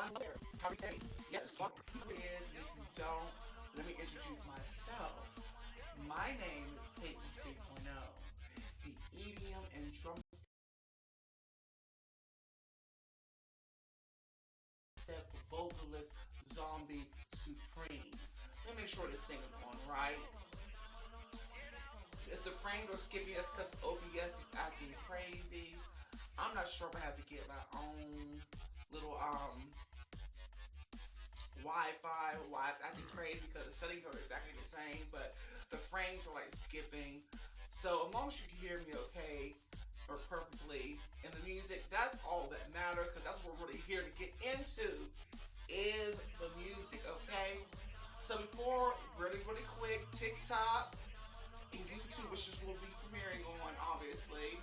one there. How do you say? Yes, what it is. If you don't, let me introduce myself. My name is Peyton 3.0, the EDM and drum set vocalist zombie supreme. Let me make sure this thing is on right. If the frames are skipping, that's because OBS is acting crazy. I'm not sure if I have to get my own little Wi-Fi, why it's acting crazy, because the settings are exactly the same, but the frames are like skipping. So as long as you can hear me okay or perfectly in the music, that's all that matters, because that's what we're really here to get into is the music, okay? So before, really quick, TikTok and YouTube, which is what we'll be premiering on, obviously.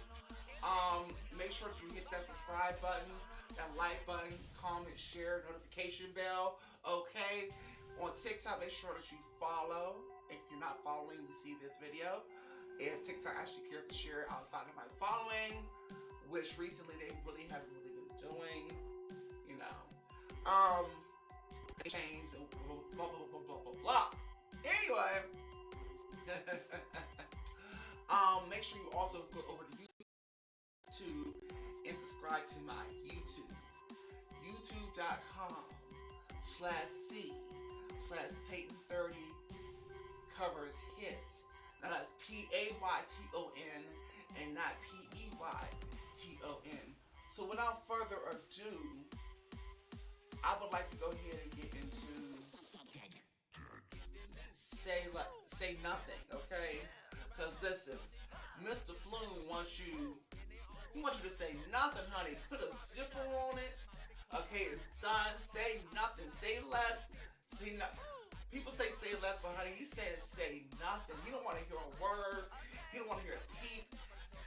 Make sure that you hit that subscribe button, that like button, comment, share, notification bell. Okay. On TikTok, make sure that you follow. If you're not following, you see this video. If TikTok actually cares to share outside of my following, which recently they really haven't really been doing, you know. They changed and blah blah blah blah blah blah blah. Anyway. Make sure you also go over to YouTube and subscribe to my YouTube. YouTube.com/C/Peyton30 covers hits. Now that's Payton and not Peyton. So without further ado, I would like to go ahead and get into say nothing, okay? Because listen, Mr. Flume wants you to say nothing, honey. Put a zipper on it. Okay, it's done. Say nothing. Say less. Say nothing. People say less, but honey, he said say nothing. He don't want to hear a word. He don't want to hear a peep.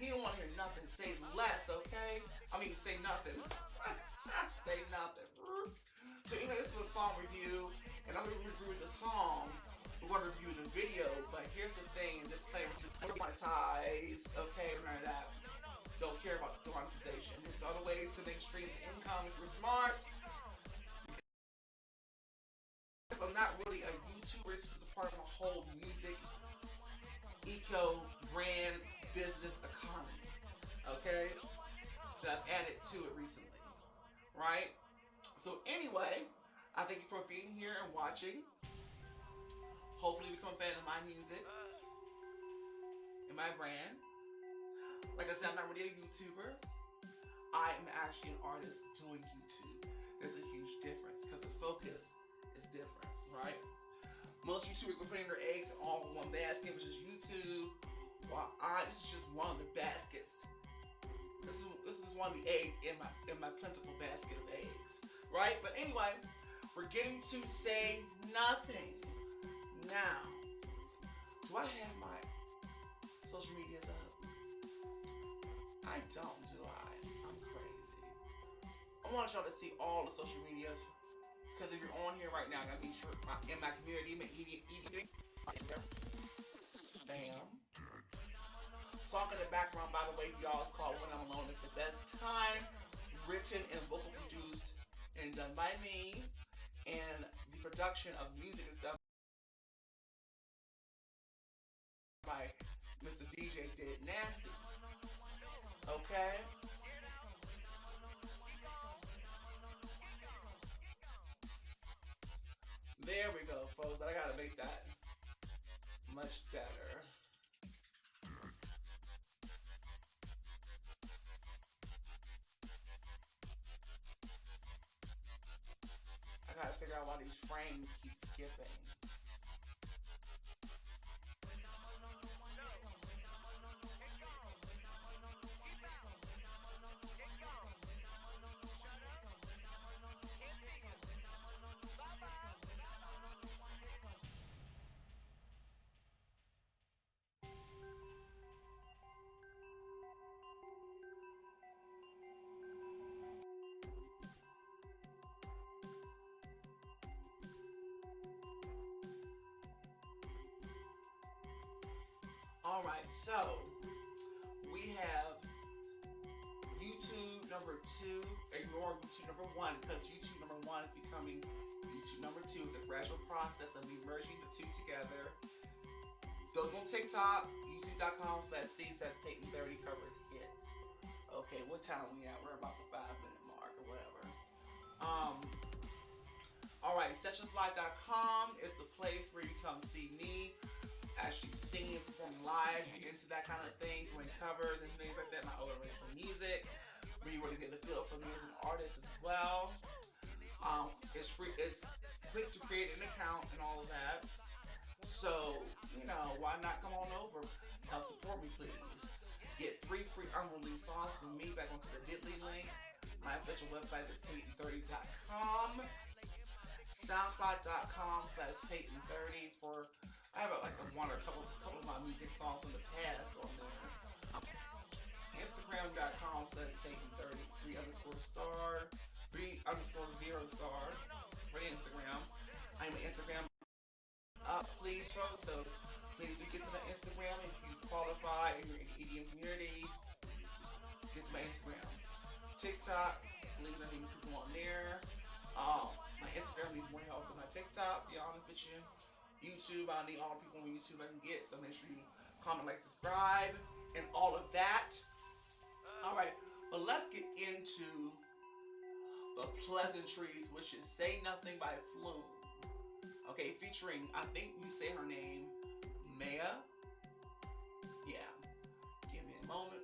He don't want to hear nothing. Say less, okay? I mean, say nothing. Say nothing. So, this is a song review, and I'm going to review the song. We're going to review the video, but here's the thing, this player is monetized, okay, none of that. Don't care about the monetization. There's other ways to make streams income if you're smart. I'm not really a YouTuber, it's just a part of my whole music, eco, brand, business economy, okay, that I've added to it recently, right? So anyway, I thank you for being here and watching. Hopefully become a fan of my music and my brand. Like I said, I'm not really a YouTuber. I am actually an artist doing YouTube. There's a huge difference because the focus is different, right? Most YouTubers are putting their eggs all in one basket, which is YouTube. While this is just one of the baskets. This is one of the eggs in my plentiful basket of eggs, right? But anyway, we're getting to say nothing. Now, do I have my social medias up? I don't, do I? I'm crazy. I want y'all to see all the social medias, because if you're on here right now, that means you're in my community, bam. Song in the background, by the way, y'all, is called When I'm Alone. It's the best time. Written and vocal produced and done by me. And the production of music is done by Mr. DJ Did Nasty. Okay? There we go, folks. But I gotta make that much better. I gotta figure out why these frames keep skipping. Alright, so we have YouTube number 2, ignore YouTube number 1, because YouTube number 1 is becoming YouTube number 2. It's a gradual process of me merging the two together. Those on TikTok, youtube.com/c/Peyton30 covers hits. Okay, what time are we at? We're about the 5-minute mark or whatever. Alright, sessionslive.com is the place where you come see me actually singing, performing live, into that kind of thing, doing covers and things like that, my own original music, where you really get a feel for me as an artist as well. It's free, it's quick to create an account and all of that. So, why not come on over? Help support me, please. Get free unreleased songs from me back onto the Bitly link. My official website is Peyton30.com. SoundCloud.com/Peyton30 for I have a couple of my music songs from the past on there. Instagram.com/Peyton30 3_star 3_0 star for Instagram. I'm an Instagram please folks, so please do get to my Instagram if you qualify and you're in the EDM community. Get to my Instagram. TikTok, please I need people on there. My Instagram needs more help than my TikTok, to be honest with you. YouTube, I need all the people on YouTube I can get, so make sure you comment, like, subscribe, and all of that. Alright, but let's get into the pleasantries, which is Say Nothing by Flume. Okay, featuring, I think you say her name, Maya. Yeah. Give me a moment.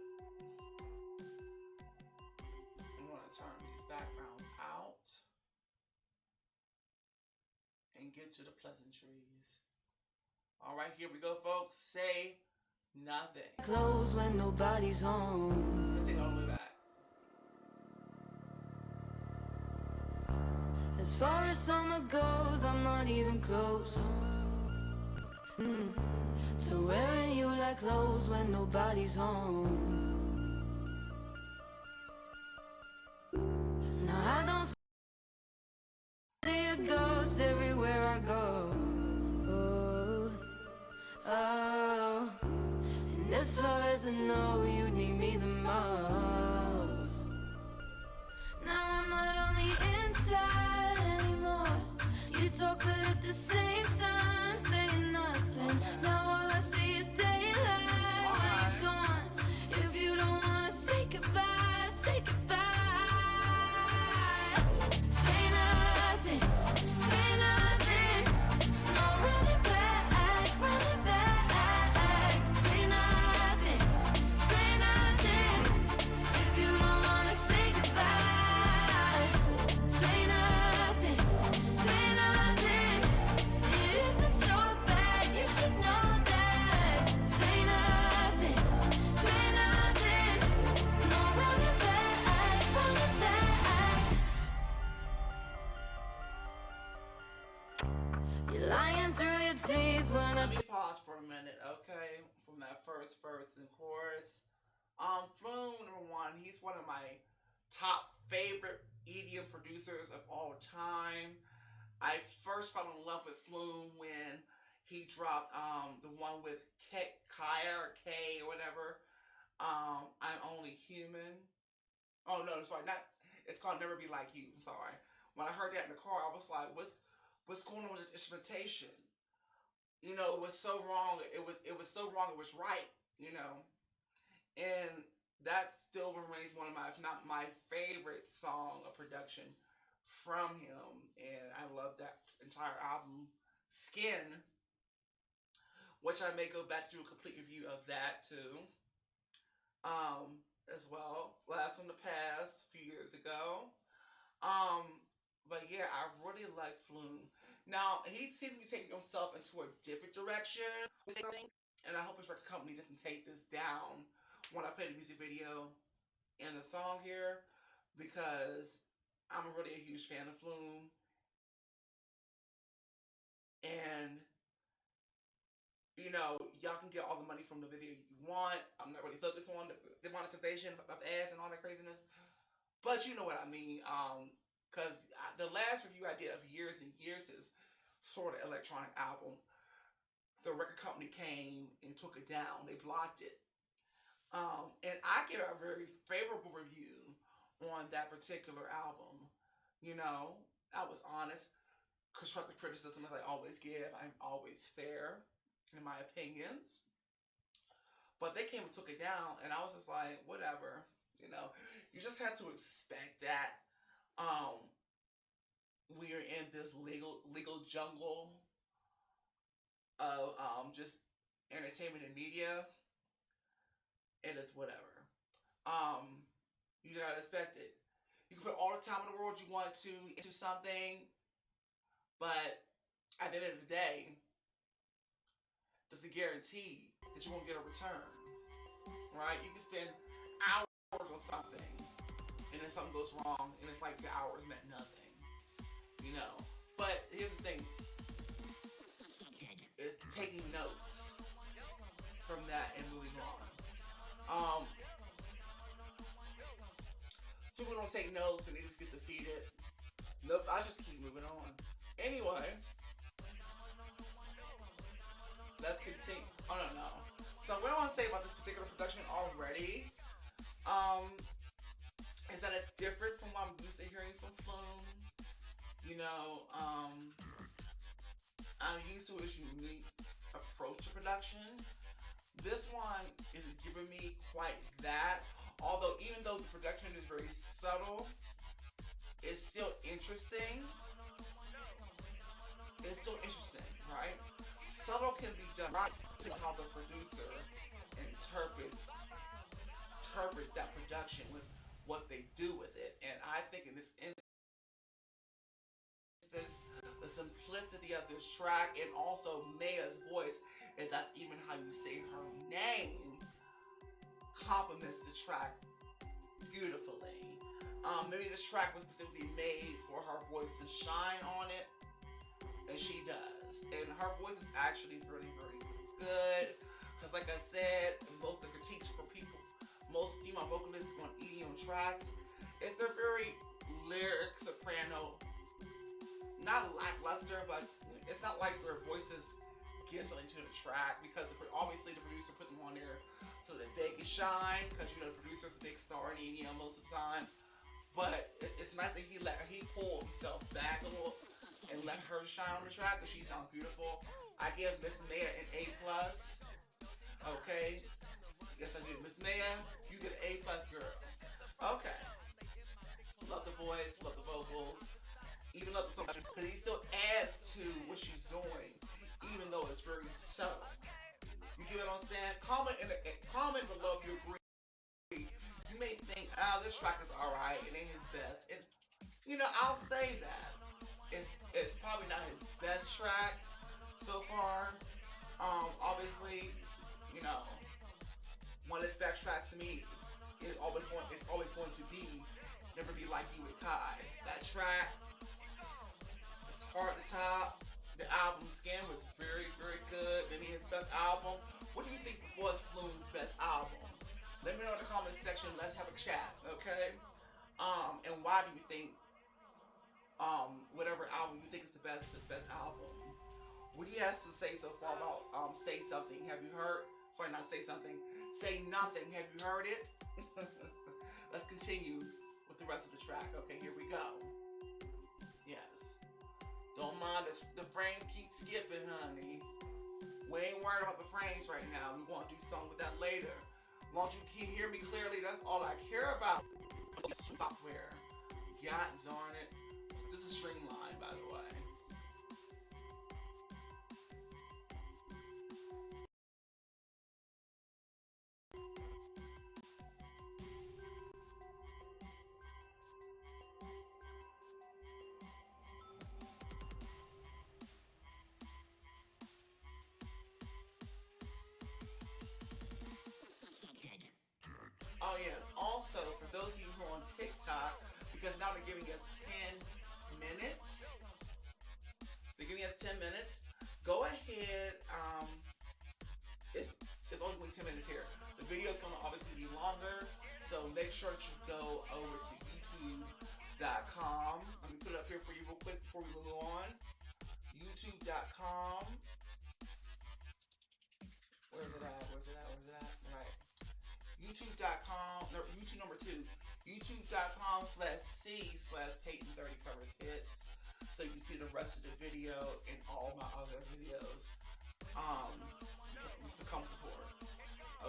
I'm going to turn these backgrounds out and get to the pleasantries. Alright, here we go, folks. Say Nothing. Close when nobody's home. Let's take it all the way back. As far as summer goes, I'm not even close to wearing you like clothes when nobody's home. Now I don't see a ghost everywhere I go. Oh, and as far as I know, you need me the most. Now I'm not on the inside anymore. You talk but at the same time saying nothing. Now all I see is daylight when you're gone. If you don't wanna say goodbye, say goodbye. Say nothing, say nothing. No running back, running back. Say nothing, say nothing. If you don't wanna say goodbye, say nothing, say nothing. It isn't so bad, you should know that. Say nothing, say nothing. No running back, running back. You're lying through your teeth when I Let me pause for a minute, okay? From that first verse and chorus. Flume, number 1, he's one of my top favorite EDM producers of all time. I first fell in love with Flume when he dropped the one with Kaya or K or whatever. I'm Only Human. Oh no, sorry, not. It's called Never Be Like You. I'm sorry. When I heard that in the car, I was like, what's going on with the instrumentation? It was so wrong. It was so wrong. It was right. And that still remains one of my, if not my favorite song of production from him. And I love that entire album, Skin, which I may go back to a complete review of that too. As well. Last from the past, a few years ago. But yeah, I really like Flume. Now, he seems to be taking himself into a different direction, and I hope his record company doesn't take this down when I play the music video and the song here, because I'm really a huge fan of Flume. And, y'all can get all the money from the video you want. I'm not really focused on the monetization of ads and all that craziness. But you know what I mean. Because the last review I did of Years and Years is sort of electronic album. The record company came and took it down. They blocked it. And I gave a very favorable review on that particular album. You know, I was honest. Constructive criticism, as I always give. I'm always fair in my opinions. But they came and took it down, and I was just like, whatever. You know, you just have to expect that. Um, we are in this legal jungle of just entertainment and media, and it's whatever. Um, you gotta expect it. You can put all the time in the world you want to into something, but at the end of the day, doesn't guarantee that you won't get a return, right? You can spend hours on something, and then something goes wrong, and it's like the hours meant nothing, you know. But here's the thing: is taking notes from that and moving on. People don't take notes and they just get defeated. Nope, I just keep moving on. Anyway, let's continue. Oh no. So what I want to say about this particular production already, is that it's different from what I'm used to hearing from Flume. You know, I'm used to his unique approach to production. This one isn't giving me quite that. Although, even though the production is very subtle, it's still interesting. It's still interesting, right? Subtle can be done right, depending on how the producer interprets that production with what they do with it. And I think in this instance, the simplicity of this track and also Maya's voice, if that's even how you say her name, complements the track beautifully. Maybe this track was specifically made for her voice to shine on it, and she does. And her voice is actually very, very good. Because, like I said, most of the critiques for people, most female vocalists on EDM tracks, it's a very lyric soprano, not lackluster, but it's not like their voices get something to the track, because obviously the producer put them on there so that they can shine, because you know the producer's a big star in EDM most of the time. But it's nice that he pulled himself back a little and let her shine on the track, because she sounds beautiful. I give Miss Maya an A plus. Okay, yes I do. Miss Maya, you get an A plus, girl. Okay, love the voice, love the vocals, even love the song, because he still adds to what she's doing, even though it's very subtle. You get what I'm saying? Comment below if you agree. You may think, this track is alright, it ain't his best. And, you know, I'll say that. It's probably not his best track so far. Obviously, you know, one of his best tracks to me is always going to be Never Be Like You with Kai. That track is hard to top. The album Skin was very, very good. Maybe his best album. What do you think was Flume's best album? Let me know in the comment section. Let's have a chat, okay? And why do you think whatever album you think is his best album? What he has to say so far about Say Something? Have you heard? Sorry, not Say Something. Say Nothing. Have you heard it? Let's continue with the rest of the track. Okay, here we go. Yes. Don't mind the frames keep skipping, honey. We ain't worried about the frames right now. We want to do something with that later. As long as you can hear me clearly, that's all I care about. Software. God darn it. This is Streamline, by the way. Oh yes, also for those of you who are on TikTok, because now they're giving us 10 minutes. They're giving us 10 minutes. Go ahead, it's only going 10 minutes here. The video is going to obviously be longer, so make sure that you go over to youtube.com. Let me put it up here for you real quick before we move on. youtube.com. Where's it at? Right. YouTube.com, no, YouTube number 2, youtube.com/C/Peyton30covers hits, so you can see the rest of the video and all my other videos. Um, just to come support.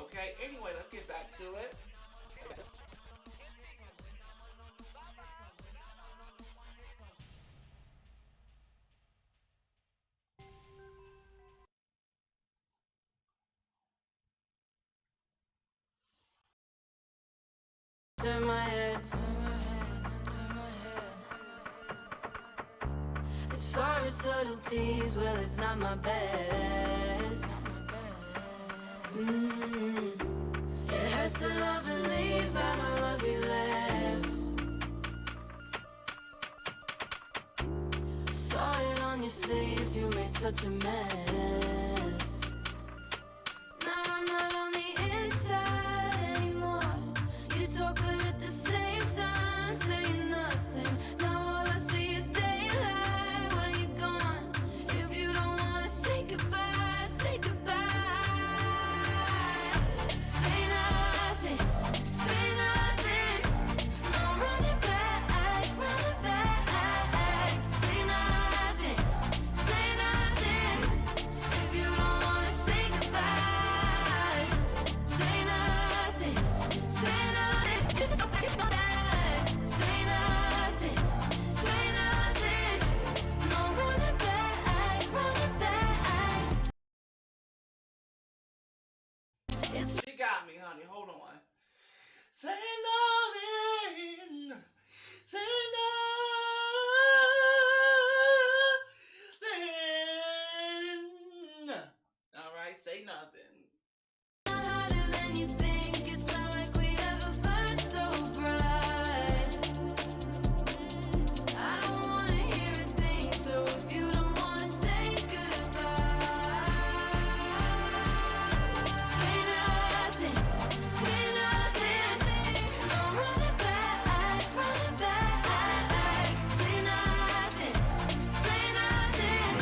Okay. Anyway, let's get back to it. Turn my head, as far as subtleties, well, it's not my best. It hurts to love and leave, I don't love you less. Saw it on your sleeves, you made such a mess. Now I'm not on the inside anymore. You talk but at the same time say nothing. Now all I see is daylight when you're gone. If you don't wanna say goodbye, say goodbye. Say nothing, say nothing. No running back, running back. Say nothing, say nothing. If you don't wanna say goodbye, say nothing, say nothing. This is so bad, you know that. Say nothing, say nothing. No running back, running back. It's You got me, honey. Hold on. Say nothing. Say nothing. All right, say nothing. not harder than you think. It's not like we ever burned so bright. I don't wanna hear a thing, so if you don't wanna say goodbye, say nothing, say nothing. No running back, running back. Say nothing, say nothing.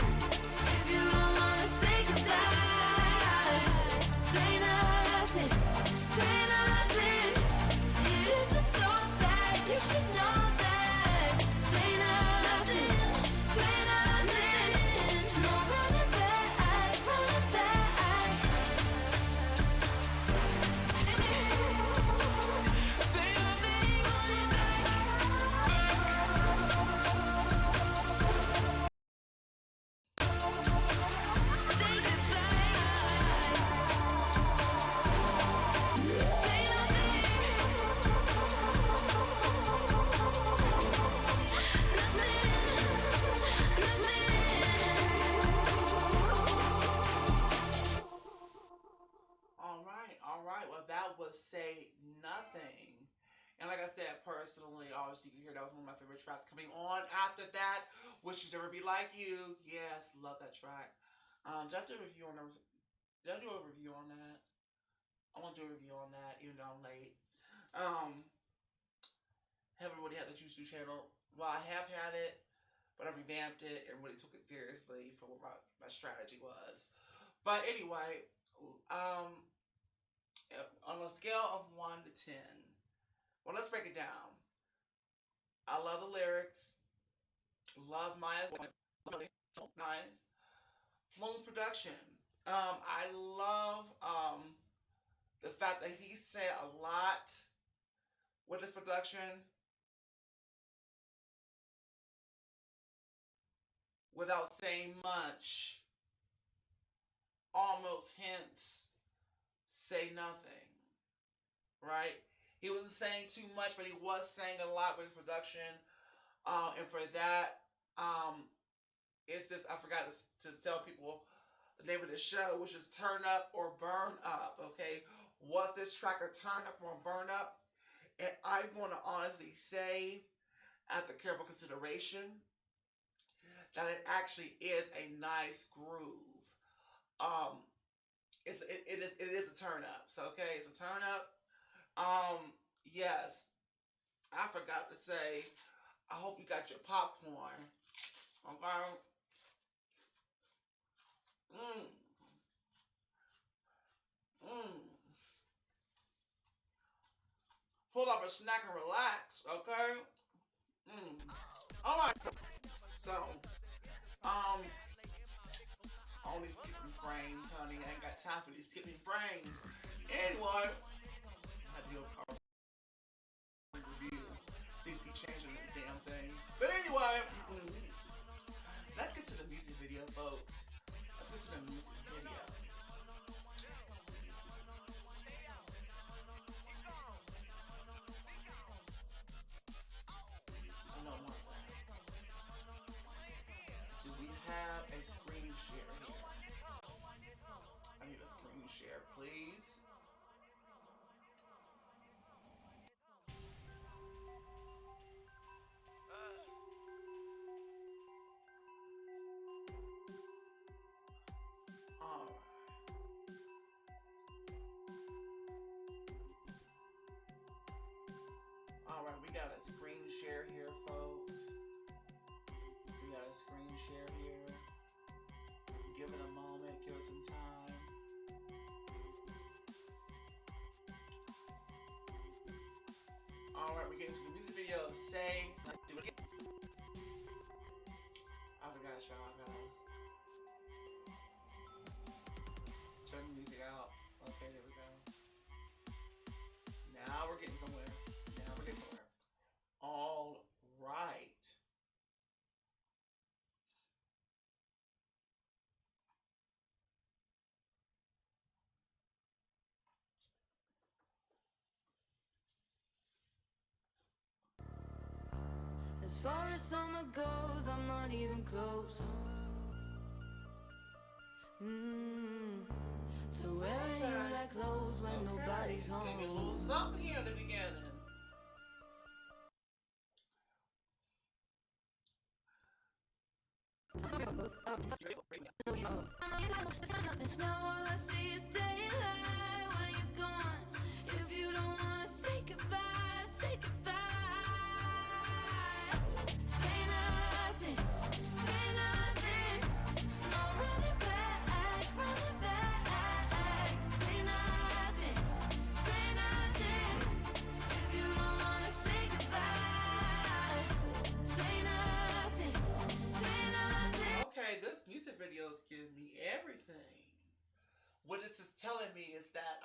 If you don't wanna say goodbye, say nothing, say nothing. It isn't so bad, you should know that. Say nothing, say nothing. No running back, running back. Say nothing, running back. Say goodbye. Say nothing, All right. Well, that was Say Nothing. And like I said, personally, obviously you can hear that was one of my favorite tracks. Coming on after that, Would You Never Be Like You. Yes, love that track. Did I do a review on that? Did I do a review on that? I want to do a review on that, even though I'm late. Um, haven't really had the YouTube channel. Well, I have had it, but I revamped it and really took it seriously for what my strategy was. But anyway, um, on a scale of 1 to 10, well, let's break it down. I love the lyrics. Love Maya's voice. So nice. Flume's production. I love the fact that he said a lot with his production without saying much. Almost hints, say nothing. Right? He wasn't saying too much, but he was saying a lot with his production. And for that, it's just, I forgot to tell people the name of the show, which is Turn Up or Burn Up. Okay? Was this track a turn up or burn up? And I'm going to honestly say, after careful consideration, that it actually is a nice groove. Um, it is a turn up. So okay, it's a turn up. Yes, I forgot to say. I hope you got your popcorn. Okay. Mmm. Mmm. pull up a snack and relax, okay? All right. So, only skipping frames, honey. I ain't got time for these skipping frames. Anyway, I had to do a review. These keep changing the damn thing. But anyway, let's get to the music video, folks. Let's get to the music video. I know one thing. Do we have a screen share here? I need a screen share, please. Alright, we got a screen share here, folks. We got a screen share here. Give it a moment, give it some time. Alright, we're getting to the music video. Say, let's do it again. I forgot, y'all. I gotta turn the music out. Okay, there we go. Now we're getting somewhere. All right. As far as summer goes, I'm not even close. So wearing you like clothes when nobody's home. Get a little something here in the beginning. Now all I see is daylight when you're gone. If you don't wanna say goodbye, say goodbye. Say nothing, say nothing. No running back, running back. Say nothing, say nothing. If you don't wanna say goodbye, say nothing, say nothing. Okay, this music video is giving me everything. What this is telling me is that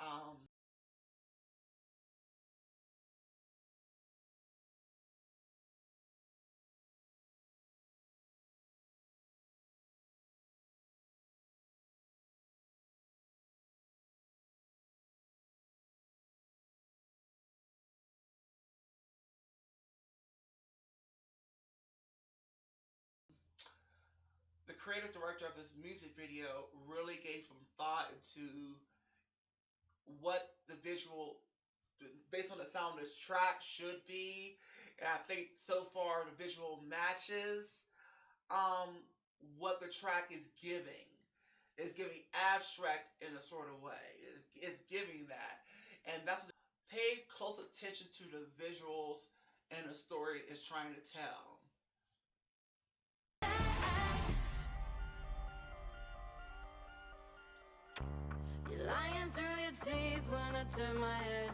the creative director of this music video really gave some thought into what the visual, based on the sound of this track, should be. And I think so far the visual matches what the track is giving. It's giving abstract in a sort of way. It's giving that. And that's what, pay close attention to the visuals and the story it's trying to tell. You're lying through your teeth when I turn my head.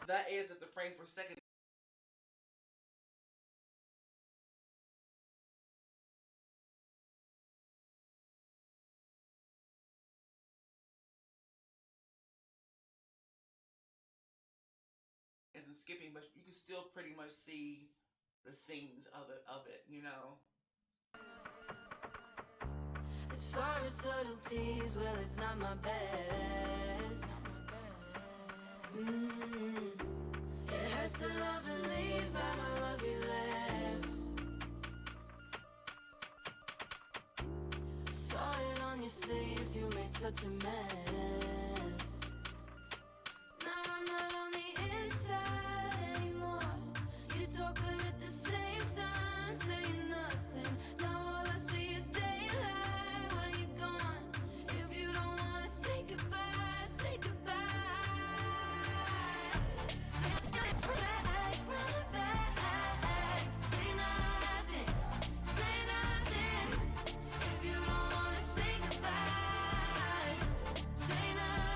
That is at the frames per second. Isn't skipping, but you can still pretty much see the scenes of it, you know. As far as subtleties, well, it's not my best. It hurts to love and leave, I don't love you less. Saw it on your sleeves, you made such a mess. Now I'm not on the inside anymore. You talk good at the same time, saying nothing. Now all I see is daylight when you're gone. If you don't wanna say goodbye, say goodbye. Say nothing, run back. Say nothing, say nothing. If you don't wanna say goodbye, say nothing.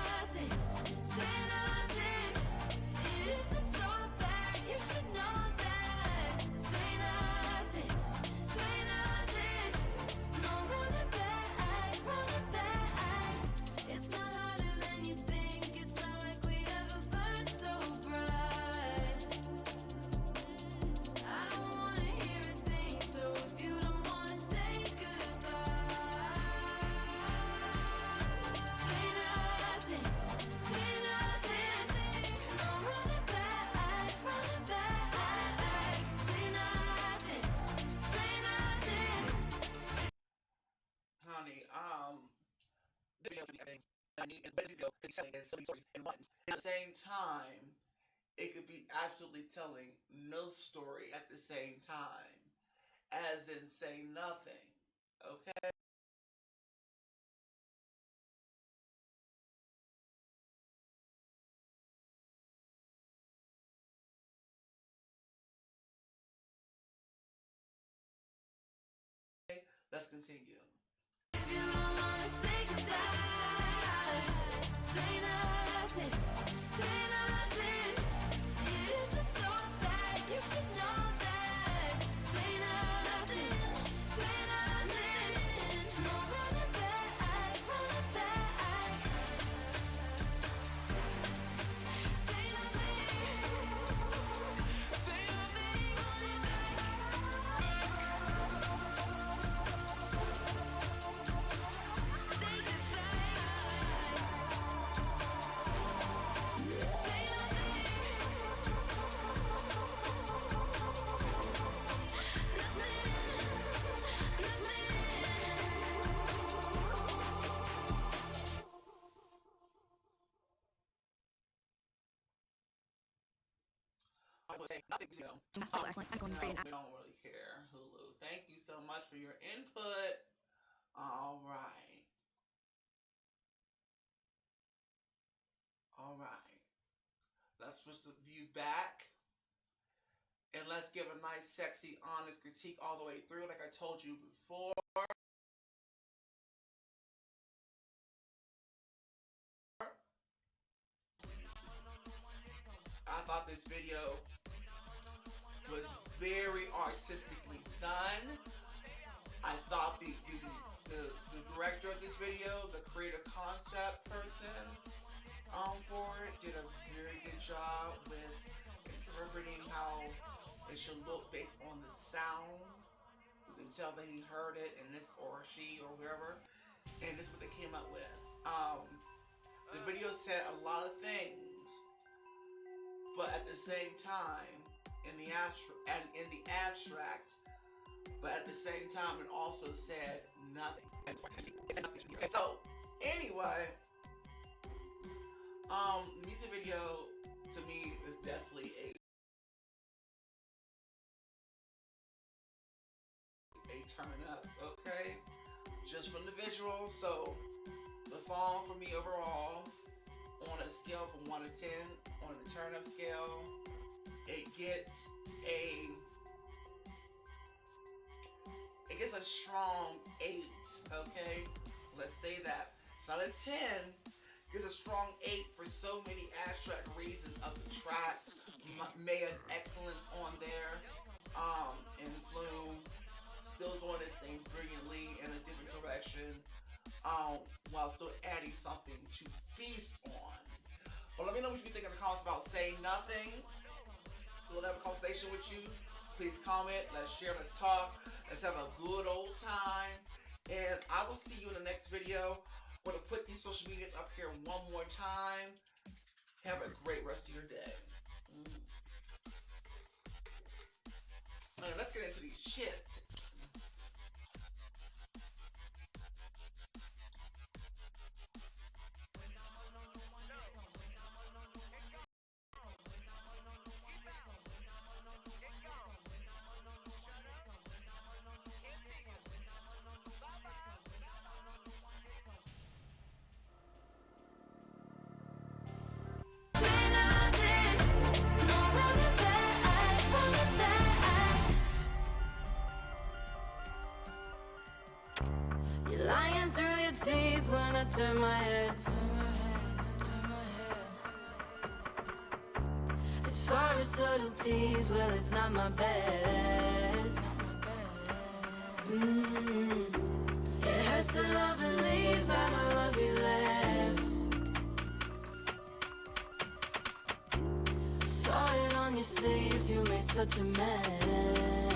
video could be everything I need, but this video could be selling as so many stories in one. And at the same time, it could be absolutely telling no story at the same time, as in say nothing. Okay? Let's continue. If you don't wanna say goodbye, say nothing, say nothing. It isn't so bad, you should know that. Say nothing, say nothing. No running back, running back. Say nothing, say nothing, running back. Say I would say nothing, you know. We don't really care, Hulu. Thank you so much for your input. All right. All right. Let's switch the view back. And let's give a nice, sexy, honest critique all the way through, like I told you before. I thought this video was very artistically done. I thought the director of this video, the creative concept person for it, did a very good job with interpreting how it should look based on the sound. You can tell that he heard it, and this, or she, or whoever, and this is what they came up with. The video said a lot of things, but at the same time, in the abstract, but at the same time, it also said nothing. So, anyway, the music video to me is definitely a turn up, okay? Just from the visual. So, the song for me overall, on a scale from 1 to 10, on the turn up scale, it gets a strong 8, okay? Let's say that. It's not a 10, it's a strong 8 for so many abstract reasons of the track. Maya's excellence on there, and Flume still doing this thing brilliantly in a different direction, while still adding something to feast on. But let me know what you think in the comments about Say Nothing. We'll have a conversation with you. Please comment, let's share, let's talk, let's have a good old time. And I will see you in the next video. I'm going to put these social medias up here one more time. Have a great rest of your day. Let's get into these shit. Lying through your teeth when I turn my head. As far as subtleties, well, it's not my best. It hurts to love and leave, I don't love you less. Saw it on your sleeves, you made such a mess.